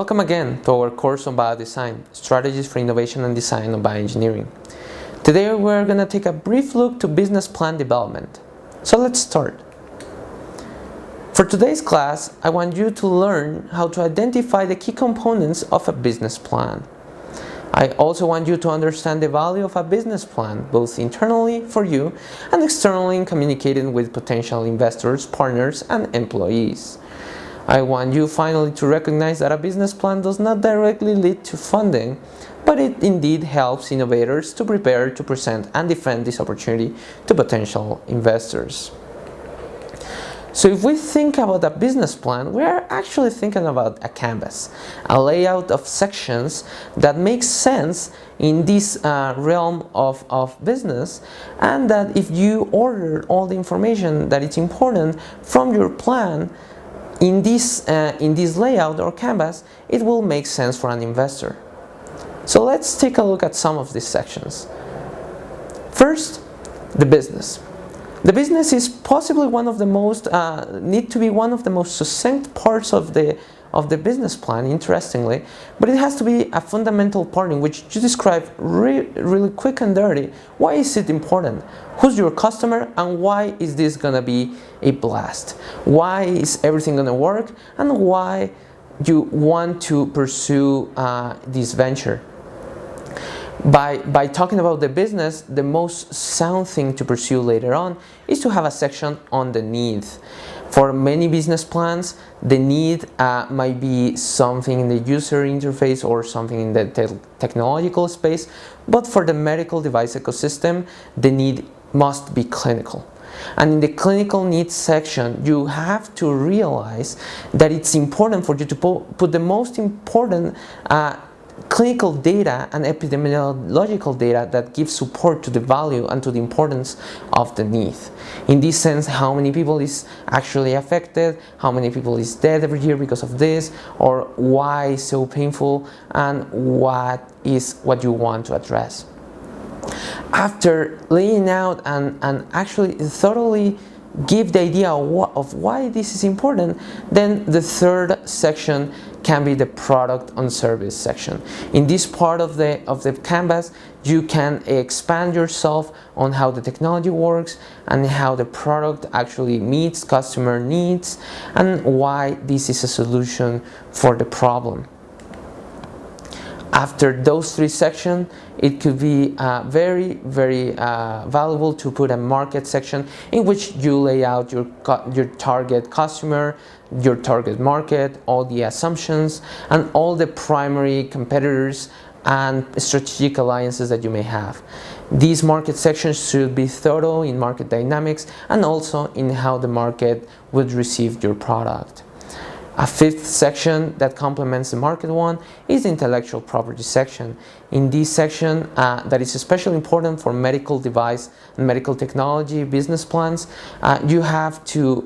Welcome again to our course on biodesign, Strategies for Innovation and Design of Bioengineering. Today we're going to take a brief look to business plan development. So let's start. For today's class, I want you to learn how to identify the key components of a business plan. I also want you to understand the value of a business plan, both internally for you and externally in communicating with potential investors, partners, and employees. I want you finally to recognize that a business plan does not directly lead to funding, but it indeed helps innovators to prepare to present and defend this opportunity to potential investors. So if we think about a business plan, we are actually thinking about a canvas, a layout of sections that makes sense in this realm of business, and that if you order all the information that is important from your plan in this layout or canvas, it will make sense for an investor. So let's take a look at some of these sections. First, the business. The business is possibly one of the most succinct parts of the business plan, interestingly, but it has to be a fundamental part in which you describe really quick and dirty why is it important, who's your customer, and why is this gonna be a blast, why is everything gonna work, and why you want to pursue this venture. By talking about the business, the most sound thing to pursue later on is to have a section on the need. For many business plans, the need might be something in the user interface or something in the technological space, but for the medical device ecosystem, the need must be clinical. And in the clinical needs section, you have to realize that it's important for you to put the most important clinical data and epidemiological data that give support to the value and to the importance of the need. In this sense, how many people is actually affected, how many people is dead every year because of this, or why it's so painful, and what you want to address. After laying out and actually thoroughly give the idea of why this is important, then the third section can be the product and service section. In this part of the canvas, you can expand yourself on how the technology works and how the product actually meets customer needs and why this is a solution for the problem. After those three sections, it could be very valuable to put a market section in which you lay out your target customer, your target market, all the assumptions, and all the primary competitors and strategic alliances that you may have. These market sections should be thorough in market dynamics and also in how the market would receive your product. A fifth section that complements the market one is the intellectual property section. In this section, that is especially important for medical device and medical technology business plans, you have to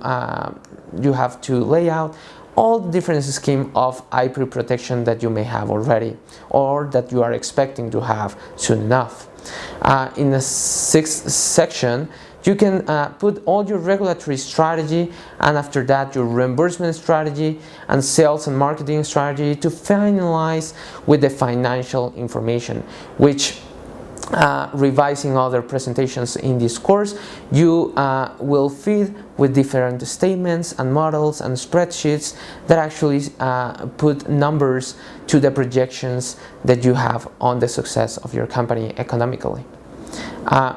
lay out all the different schemes of IP protection that you may have already or that you are expecting to have soon enough. In the sixth section, you can put all your regulatory strategy, and after that your reimbursement strategy and sales and marketing strategy to finalize with the financial information, which revising other presentations in this course, you will feed with different statements and models and spreadsheets that actually put numbers to the projections that you have on the success of your company economically.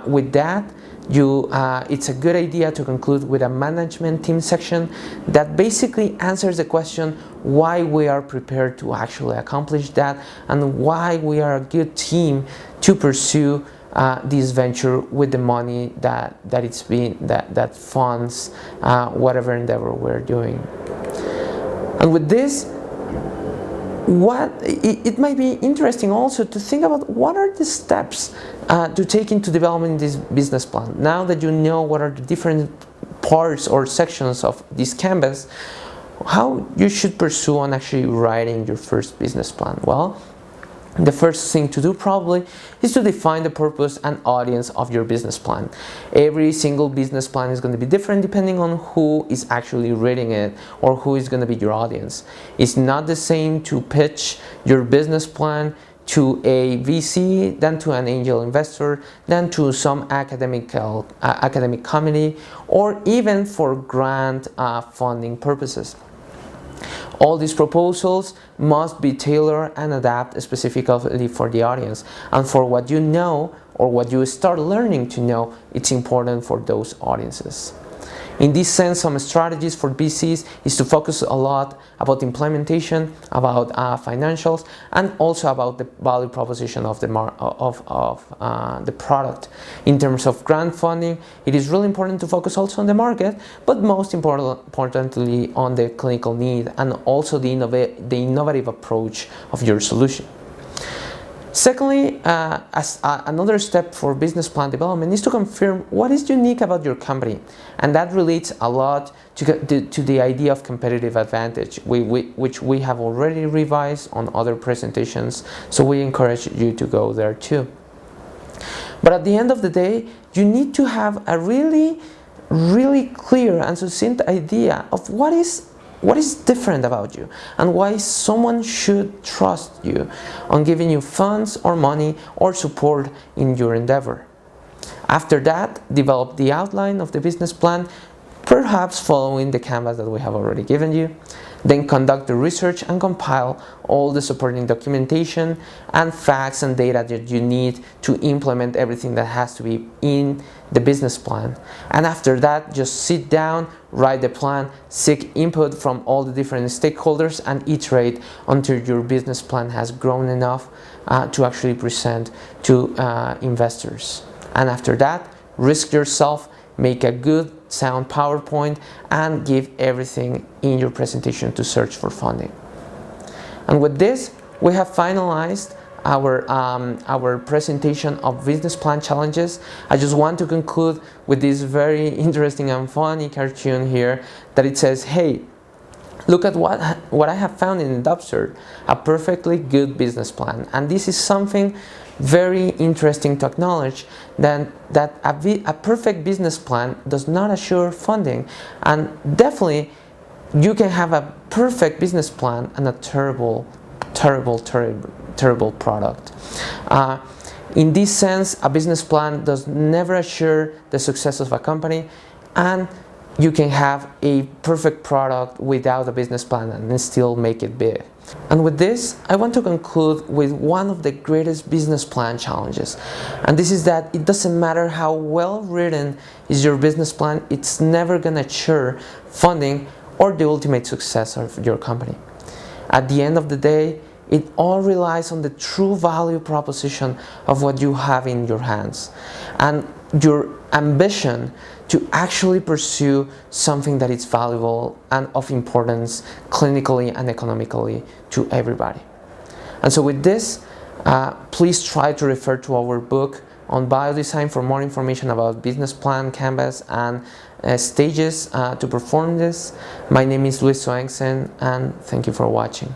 With that, it's a good idea to conclude with a management team section that basically answers the question why we are prepared to actually accomplish that and why we are a good team to pursue this venture with the money that funds whatever endeavor we're doing. And with this, it might be interesting also to think about what are the steps to take into developing this business plan. Now that you know what are the different parts or sections of this canvas, how you should pursue on actually writing your first business plan. Well, the first thing to do probably is to define the purpose and audience of your business plan. Every single business plan is going to be different depending on who is actually reading it or who is going to be your audience. It's not the same to pitch your business plan to a VC, than to an angel investor, than to some academic committee, or even for grant funding purposes. All these proposals must be tailored and adapted specifically for the audience and for what you know or what you start learning to know. It's important for those audiences. In this sense, some strategies for VCs is to focus a lot about implementation, about financials, and also about the value proposition of the product. In terms of grant funding, it is really important to focus also on the market, but most importantly on the clinical need and also the innovative approach of your solution. Secondly, another step for business plan development is to confirm what is unique about your company, and that relates a lot to the idea of competitive advantage, which we have already revised on other presentations, so we encourage you to go there too. But at the end of the day, you need to have a really clear and succinct idea of what is different about you and why someone should trust you on giving you funds or money or support in your endeavor. After that, develop the outline of the business plan, perhaps following the canvas that we have already given you. Then conduct the research and compile all the supporting documentation and facts and data that you need to implement everything that has to be in the business plan. And after that, just sit down, write the plan, seek input from all the different stakeholders, and iterate until your business plan has grown enough to actually present to investors. And after that, risk yourself, make a good sound PowerPoint, and give everything in your presentation to search for funding. And with this, we have finalized our presentation of business plan challenges. I just want to conclude with this very interesting and funny cartoon here that it says, hey, look at what I have found in Dubster, a perfectly good business plan. And this is something very interesting to acknowledge, that a perfect business plan does not assure funding, and definitely you can have a perfect business plan and a terrible product. In this sense, a business plan does never assure the success of a company, and you can have a perfect product without a business plan and still make it big. And with this, I want to conclude with one of the greatest business plan challenges. And this is that it doesn't matter how well written is your business plan, it's never going to assure funding or the ultimate success of your company. At the end of the day, it all relies on the true value proposition of what you have in your hands and your ambition to actually pursue something that is valuable and of importance clinically and economically to everybody. And so with this, please try to refer to our book on biodesign for more information about business plan, canvas, and stages to perform this. My name is Luis Soengsen, and thank you for watching.